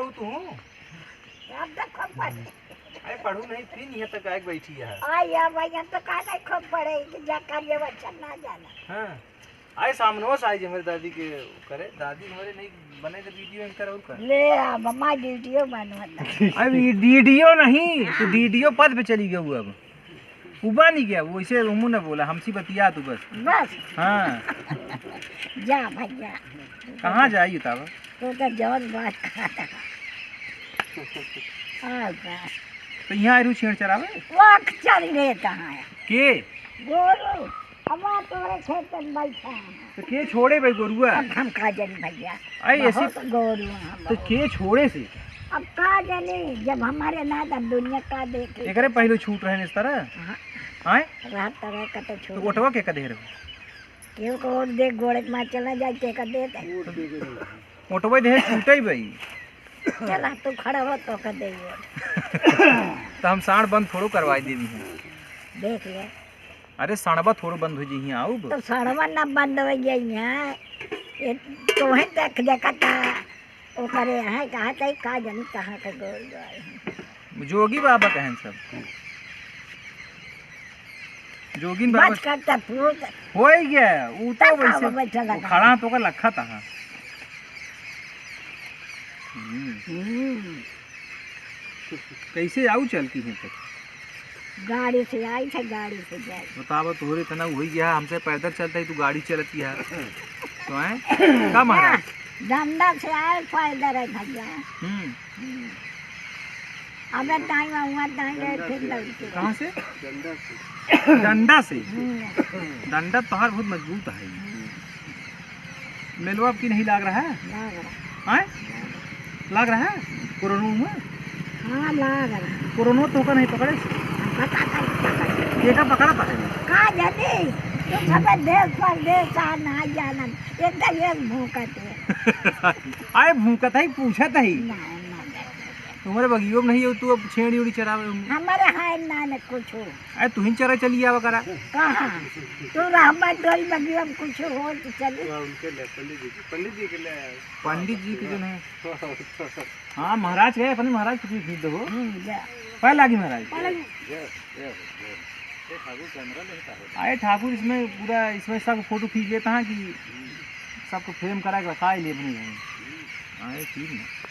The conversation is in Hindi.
हो तू? अब तक खूब पढ़े। अरे पढ़ू नहीं फिर यहाँ तक आके बैठी है। आया भैया तो का नहीं खूब पढ़े कि जा करिए बच्चा ना जाना। हाँ आए सामने से आई हमारी दादी के करे, दादी हमारे नहीं बने तो वीडियो एंकर और कर ले अब हमारा वीडियो बनवाना। अरे वीडियो नहीं तू वीडियो पद पे चली गई अब उबा नहीं गया वो इसे मुँह ने बोला हमसे बतिया तू बस। बस हाँ जा भैया कहाँ जाइए तब तो जोर बात खाता तो यहाँ रू छेड़ चरावे वक्त चल रहे कहाँ है के गोरू हमारे तोरे खेत में बैठा है तो के छोड़े भाई गोरुआ अब हम का जानी भैया अरे ऐसे बहुत गोरू हैं हम तो के छोड़े से अब का जानी जब हमारे ना तब दुनिया का देखे एकरे पहले छूट रहे इस तरह आए रात तरह का तो तो छोड़ ओटवा के कदे रहो क्यों को और देख गोड़े में चला जाए ते का देते ओटवा दे छूटे भाई चला तू खड़ा हो तो का दे तो हम साण बंद थोड़ो करवाई देवी हैं देख ले अरे साणबा थोड़ो बंद हो जी आओ तो सड़वा ना बंद हो जाई है ये तो है देख देखता ओ करे है कहा तई का जानी कहां के गोल गए जोगी बाबा कहन सब जोगिन बाबा बच करता फूट हो ही गया वो तो वैसे बैठा वो खड़ा तो का लखा था कैसे आऊ चलती है तक गाड़ी से आई थे गाड़ी से जाए बताओ तोहरे तना वही गया हमसे पैदल चलता है तू गाड़ी चलती है तो है का महाराज डंडा से आए फायदा रहे भैया अबे टाइम हुआ टाइम फिर लड़के कहाँ से डंडा से डंडा तोहार बहुत मजबूत है मेलवा की नहीं लाग रहा है लाग रहा है कोरोना में हाँ लाग रहा कोरोना तो का नहीं पकड़े ये का पकड़ा था का जाने तो सब देश पर देश आ ना जाना एकदम ये भूकत है आए भूकत है पूछत है तुम्हारे बगियो में नहीं हो तू अब छेड़ी उड़ी चरावे हमारे हाय ना न कुछ हो अरे तू ही चरा चली आवा करा कहाँ तू रहमत डोरी बगियो में कुछ हो तो चली उनके ले पंडित जी के जो है हाँ महाराज गए अपने महाराज कुछ खरीद दो पहले लागी महाराज आए ठाकुर इसमें पूरा इसमें सब फोटो खींच लेता है कि सबको फ्रेम करा के रखा ही ले अपने आए ठीक है।